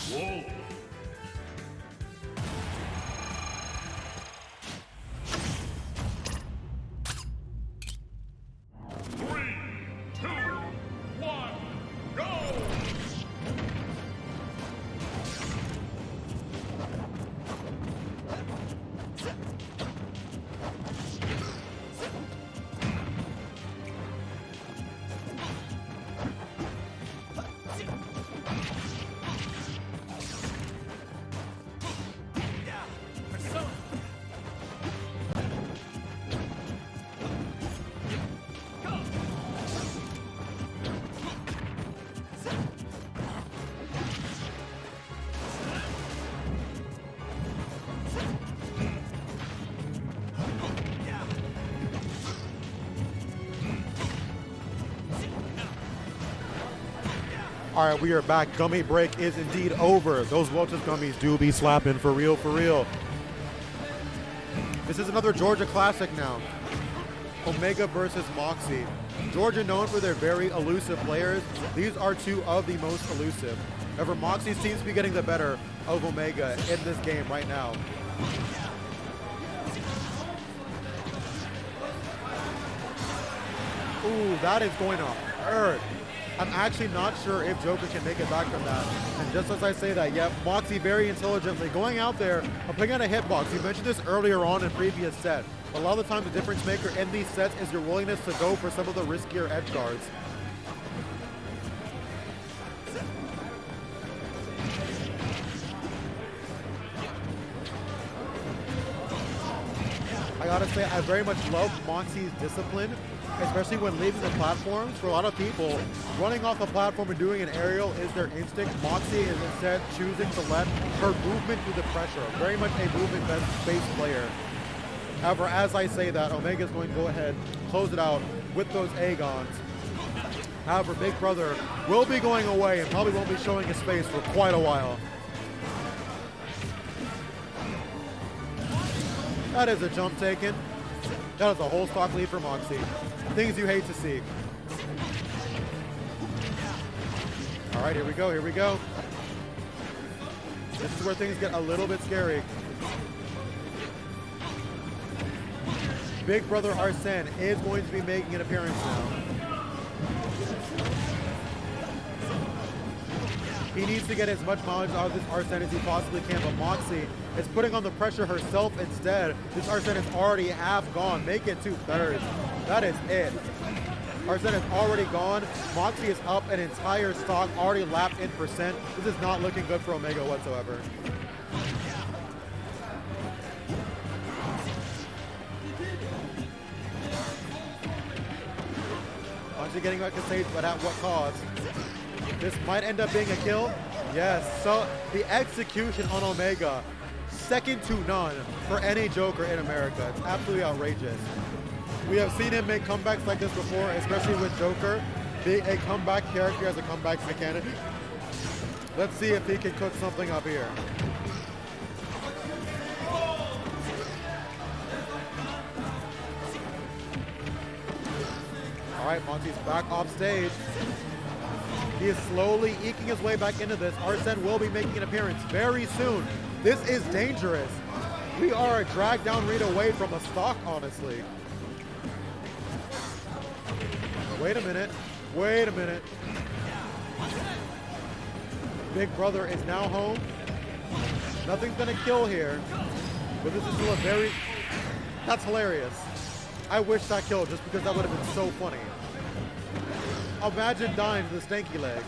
Whoa. All right, we are back. Gummy break is indeed over. Those Lotus gummies do be slapping for real, for real. This is another Georgia classic now. Omega versus Moxi. Georgia known for their very elusive players. These are two of the most elusive. However, Moxi seems to be getting the better of Omega in this game right now. Ooh, that is going to hurt. I'm actually not sure if Joker can make it back from that. And just as I say that, yep, Moxi very intelligently going out there, putting out a hitbox. You mentioned this earlier on in previous set. A lot of the time the difference maker in these sets is your willingness to go for some of the riskier edge guards. I gotta say, I very much love Moxi's discipline, especially when leaving the platforms. For a lot of people, running off the platform and doing an aerial is their instinct. Moxi is instead choosing to let her movement do the pressure. Very much a movement-based player. However, as I say that, Omega is going to go ahead, close it out with those Agons. However, Big Brother will be going away and probably won't be showing his face for quite a while. That is a jump taken. That is a whole stock lead for Moxi. Things you hate to see. All right, here we go, here we go. This is where things get a little bit scary. Big Brother Arsene is going to be making an appearance now. He needs to get as much mileage out of this Arsene as he possibly can, but Moxi is putting on the pressure herself instead. This Arsene is already half gone. Make it 2/3. That is it. Arsene is already gone. Moxi is up an entire stock, already lapped in percent. This is not looking good for Omega whatsoever. Moxi getting back to stage, but at what cost? This might end up being a kill. Yes, so the execution on Omega, second to none for any Joker in America. It's absolutely outrageous. We have seen him make comebacks like this before, especially with Joker being a comeback character as a comeback mechanic. Let's see if he can cook something up here. All right, Monty's back off stage. He is slowly eking his way back into this. Arsene will be making an appearance very soon. This is dangerous. We are a drag down read away from a stock, honestly. Wait a minute. Wait a minute. Big Brother is now home. Nothing's gonna kill here. But this is still a very... That's hilarious. I wish that killed just because that would have been so funny. Imagine dying to the stanky leg.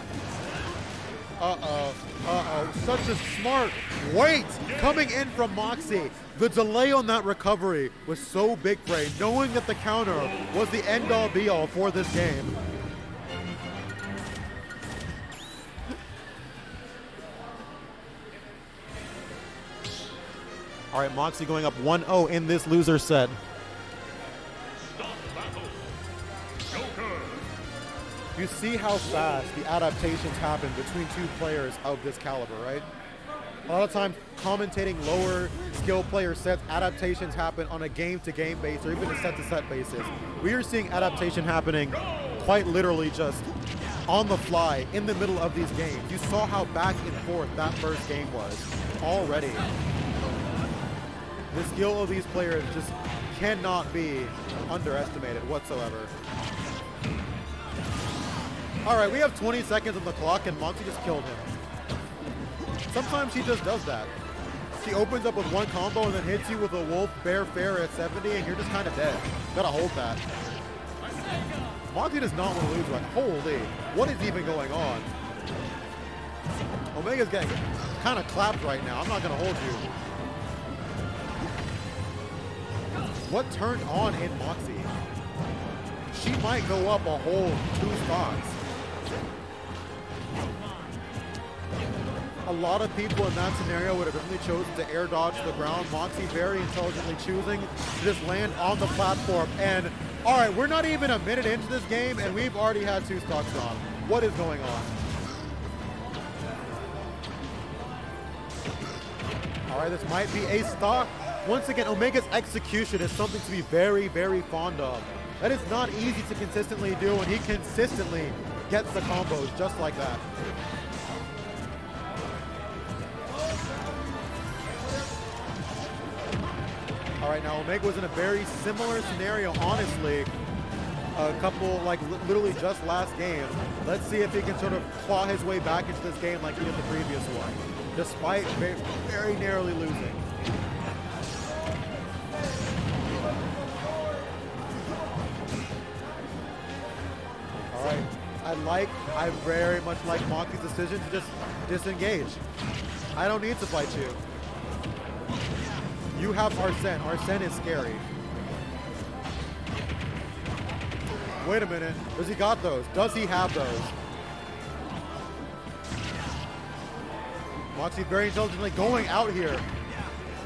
Uh-oh. Uh-oh. Such a smart wait coming in from Moxi. The delay on that recovery was so big for him, knowing that the counter was the end-all be-all for this game. All right, Moxi going up 1-0 in this loser set. You see how fast the adaptations happen between two players of this caliber, right? A lot of times, commentating lower skill player sets, adaptations happen on a game-to-game basis or even a set-to-set basis. We are seeing adaptation happening quite literally just on the fly in the middle of these games. You saw how back and forth that first game was already. The skill of these players just cannot be underestimated whatsoever. All right, we have 20 seconds on the clock, and Moxi just killed him. Sometimes he just does that. He opens up with one combo and then hits you with a Wolf Bear Fair at 70, and you're just kind of dead. Gotta hold that. Moxi does not want to lose. Like, holy, what is even going on? Omega's getting kind of clapped right now. I'm not gonna hold you. What turned on in Moxi? She might go up a whole 2 spots. A lot of people in that scenario would have definitely chosen to air dodge the ground. Moxi very intelligently choosing to just land on the platform. And all right, we're not even a minute into this game and we've already had 2 stocks gone. What is going on? All right, this might be a stock. Once again, Omega's execution is something to be very, very fond of. That is not easy to consistently do, and he consistently gets the combos just like that. All right, now Omega was in a very similar scenario, honestly, a couple, like literally just last game. Let's see if he can sort of claw his way back into this game like he did the previous one, despite very narrowly losing. All right, I very much like Moxi's decision to just disengage. I don't need to fight you. You have Arsene. Arsene is scary. Wait a minute. Does he got those? Does he have those? Moxi very intelligently going out here.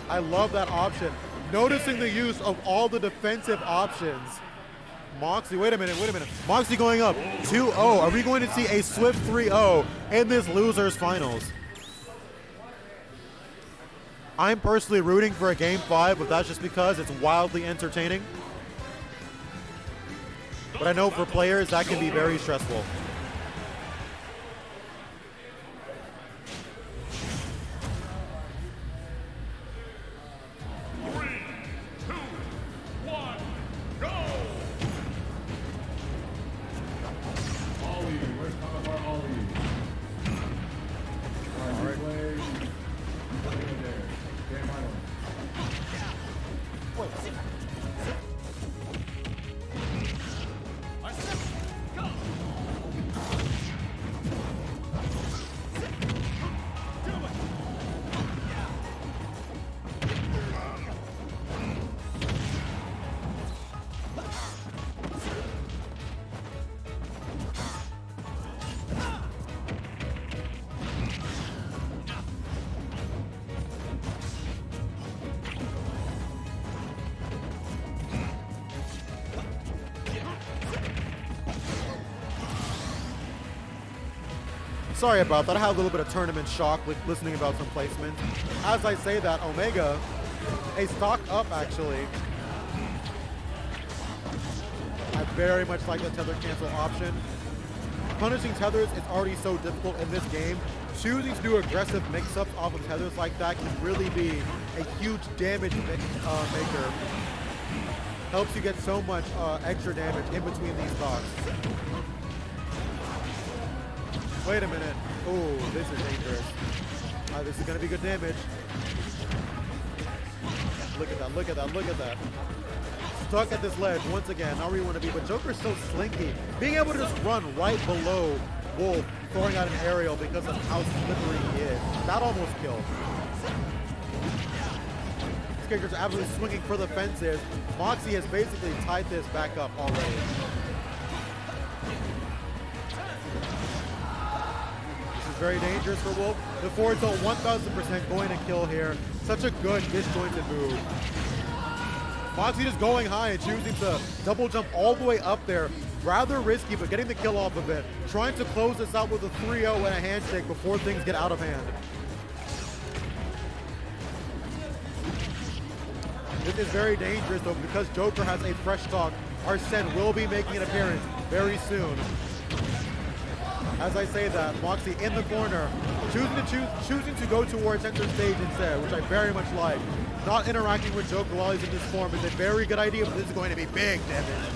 I love that option. Noticing the use of all the defensive options. Moxi, wait a minute. Moxi going up 2-0. Are we going to see a swift 3-0 in this losers finals? I'm personally rooting for a game 5, but that's just because it's wildly entertaining. But I know for players that can be very stressful. Sorry about that. I had a little bit of tournament shock with listening about some placements. As I say that, Omega, a stock up actually. I very much like the tether cancel option. Punishing tethers is already so difficult in this game. Choosing to do aggressive mix-ups off of tethers like that can really be a huge damage maker. Helps you get so much extra damage in between these stocks. Wait a minute. Oh, this is dangerous. This is going to be good damage. Look at that, look at that, look at that. Stuck at this ledge once again, not where you want to be, but Joker's so slinky. Being able to just run right below Wolf, throwing out an aerial because of how slippery he is. That almost killed. This character's absolutely swinging for the fences. Moxi has basically tied this back up already. Very dangerous for Wolf. The forward tilt 1000% going to kill here. Such a good disjointed move. Moxi just going high and choosing to double jump all the way up there. Rather risky, but getting the kill off of it. Trying to close this out with a 3-0 and a handshake before things get out of hand. This is very dangerous though because Joker has a fresh stock. Arsene will be making an appearance very soon. As I say that, Moxi in the corner, choosing to go towards center stage instead, which I very much like. Not interacting with Joker while he's in this form is a very good idea, but this is going to be big damage.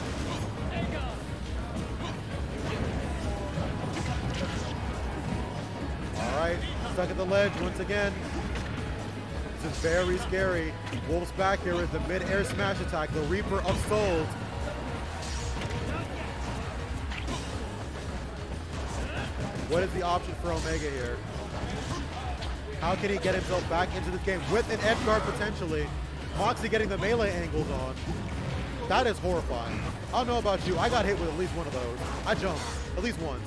All right, stuck at the ledge once again. This is very scary. Wolf's back here with the mid-air smash attack, the Reaper of Souls. What is the option for Omega here? How can he get himself back into this game with an edge guard potentially? Moxi getting the melee angles on. That is horrifying. I don't know about you, I got hit with at least one of those. I jumped, at least once.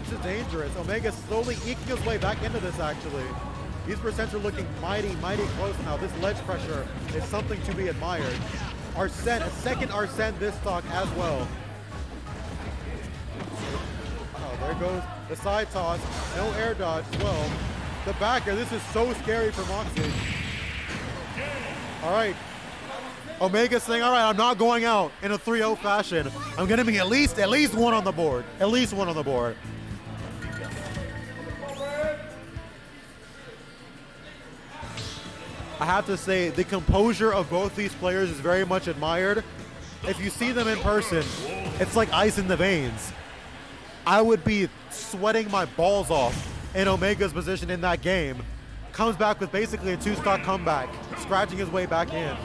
This is dangerous. Omega slowly eking his way back into this actually. These percents are looking mighty, mighty close now. This ledge pressure is something to be admired. Arsene, a second Arsene this stock as well. There goes the side toss, no air dodge as well. The backer, this is so scary for Moxi. All right, Omega saying, all right, I'm not going out in a 3-0 fashion. I'm gonna be at least one on the board, at least one on the board. I have to say, the composure of both these players is very much admired. If you see them in person, it's like ice in the veins. I would be sweating my balls off in Omega's position in that game. Comes back with basically a 2-stock comeback, scratching his way back in.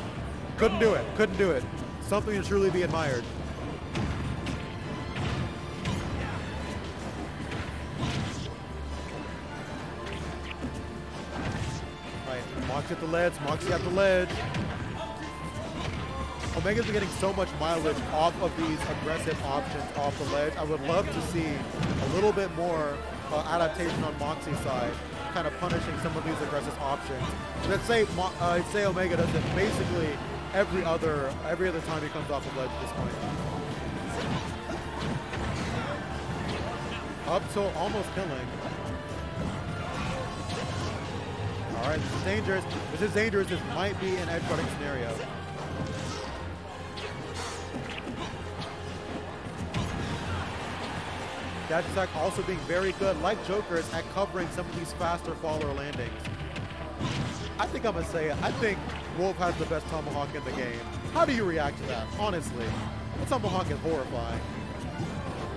Couldn't do it, couldn't do it. Something to truly be admired. Right, Moxi at the ledge, Moxi at the ledge. Omega's been getting so much mileage off of these aggressive options off the ledge. I would love to see a little bit more adaptation on Moxi's side, kind of punishing some of these aggressive options. Let's say Omega does it basically every other time he comes off the ledge at this point. Up till almost killing. All right, this is dangerous. This is dangerous. This might be an edge-guarding scenario. Dash attack also being very good, like Joker's, at covering some of these faster faller landings. I think I'm gonna say it. I think Wolf has the best tomahawk in the game. How do you react to that? Honestly, the tomahawk is horrifying.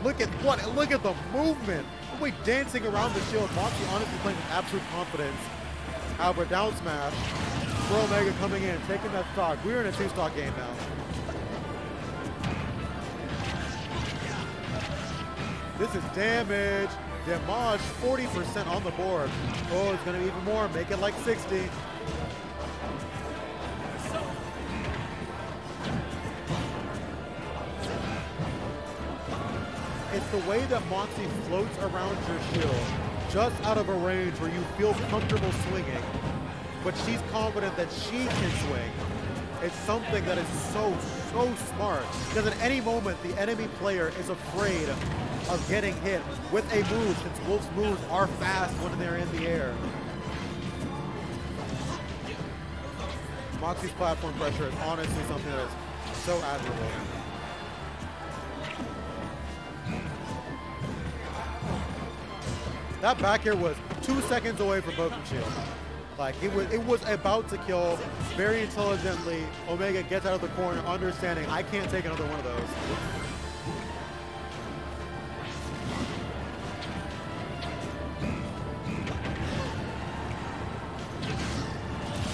Look at the movement. Wait, dancing around the shield. Moxi honestly playing with absolute confidence. However, down smash. For Omega coming in, taking that stock. We're in a 2-stock game now. This is damage. Damage 40% on the board. Oh, it's gonna be even more. Make it like 60. It's the way that Moxi floats around your shield, just out of a range where you feel comfortable swinging, but she's confident that she can swing. It's something that is so smart, because at any moment, the enemy player is afraid of getting hit with a move, since Wolf's moves are fast when they're in the air. Moxi's platform pressure is honestly something that is so admirable. That back air was 2 seconds away from broken shield. Like it was about to kill. Very intelligently, Omega gets out of the corner, understanding I can't take another one of those.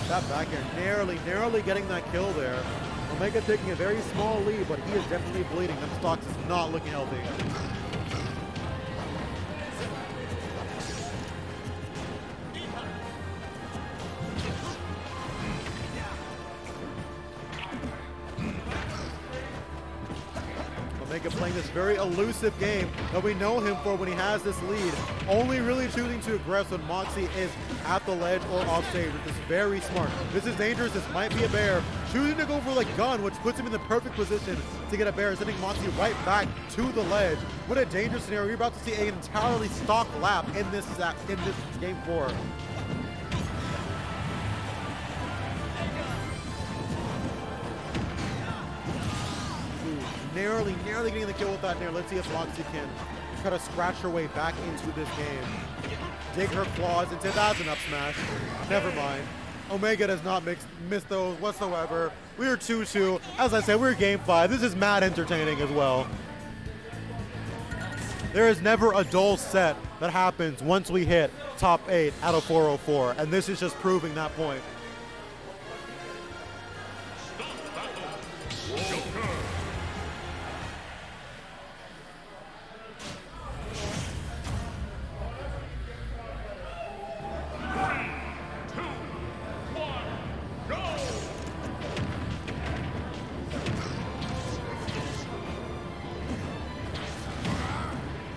That back air narrowly getting that kill there. Omega taking a very small lead, but he is definitely bleeding. Them stocks is not looking healthy. Omega playing this very elusive game that we know him for when he has this lead. Only really choosing to aggress when Moxi is at the ledge or off stage, which is very smart. This is dangerous. This might be a bear. Choosing to go for like gun, which puts him in the perfect position to get a bear, sending Moxi right back to the ledge. What a dangerous scenario. We're about to see an entirely stock lap in this game 4. narrowly getting the kill with that nair. Let's see if Moxi can try to scratch her way back into this game. Dig her claws into that's an up smash. Never mind. Omega does not miss those whatsoever. We are 2-2. As I said, we're game 5. This is mad entertaining as well. There is never a dull set that happens once we hit top 8 out of 404, and this is just proving that point.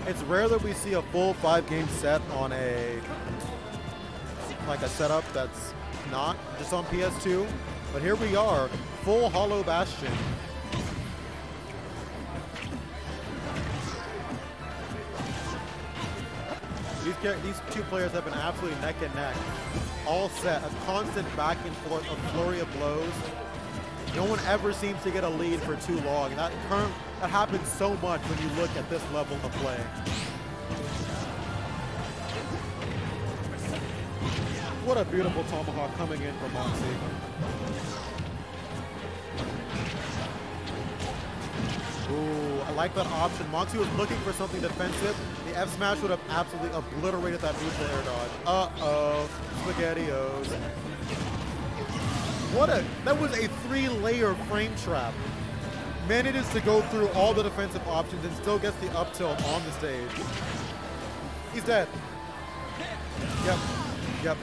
It's rare that we see a full 5-game set on a setup that's not just on PS2, but here we are, full Hollow Bastion. These two players have been absolutely neck and neck, all set, a constant back and forth, a flurry of blows. No one ever seems to get a lead for too long. That happens so much when you look at this level of play. What a beautiful tomahawk coming in from Moxi. Ooh, I like that option. Moxi was looking for something defensive. The F smash would have absolutely obliterated that neutral air dodge. Uh-oh, SpaghettiOs. That was a 3-layer frame trap. Manages to go through all the defensive options and still gets the up tilt on the stage. He's dead. Yep.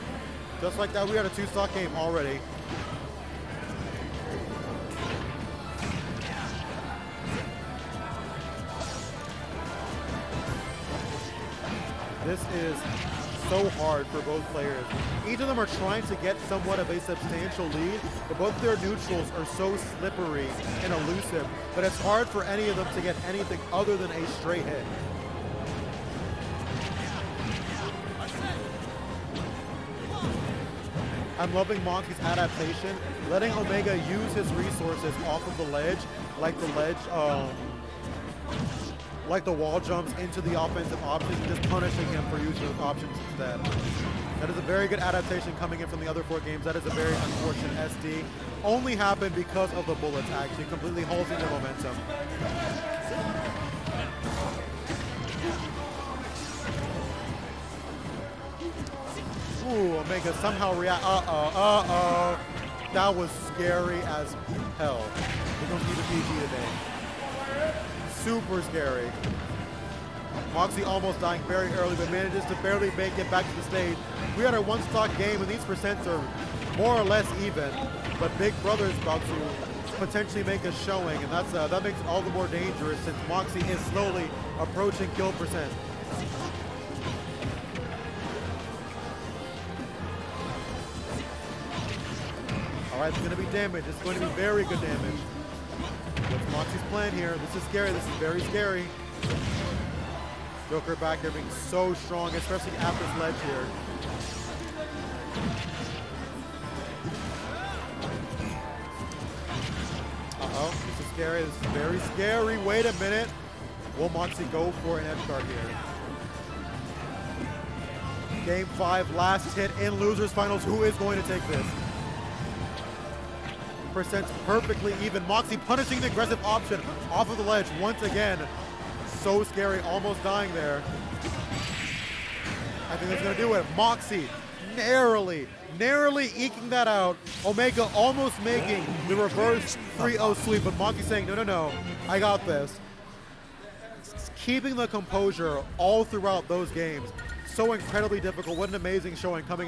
Just like that, we had a 2-stock game already. This is so hard for both players. Each of them are trying to get somewhat of a substantial lead, but both their neutrals are so slippery and elusive that it's hard for any of them to get anything other than a straight hit. I'm loving Moxi's adaptation, letting Omega use his resources off of the ledge, like the wall jumps into the offensive options, and just punishing him for using those options instead. That is a very good adaptation coming in from the other 4 games. That is a very unfortunate SD. Only happened because of the bullets, actually, completely halting their momentum. Ooh, Omega somehow react. Uh-oh. That was scary as hell. We don't need a PG today. Super scary. Moxi almost dying very early, but manages to barely make it back to the stage. We had our 1-stock game, and these percents are more or less even, but Big Brother is about to potentially make a showing, and that makes it all the more dangerous since Moxi is slowly approaching kill percent. All right, it's going to be damage. It's going to be very good damage. What's Moxi's plan here? This is scary. This is very scary. Joker back here being so strong, especially at this ledge here. Uh-oh, this is scary. This is very scary. Wait a minute. Will Moxi go for an edge guard here? Game 5, last hit in losers finals. Who is going to take this? Percent's perfectly even. Moxi punishing the aggressive option off of the ledge once again. So scary, almost dying there. I think that's gonna do it. Moxi narrowly eking that out. Omega almost making the reverse 3-0 sweep, but Moxi saying, no, I got this. Keeping the composure all throughout those games. So incredibly difficult. What an amazing showing coming in.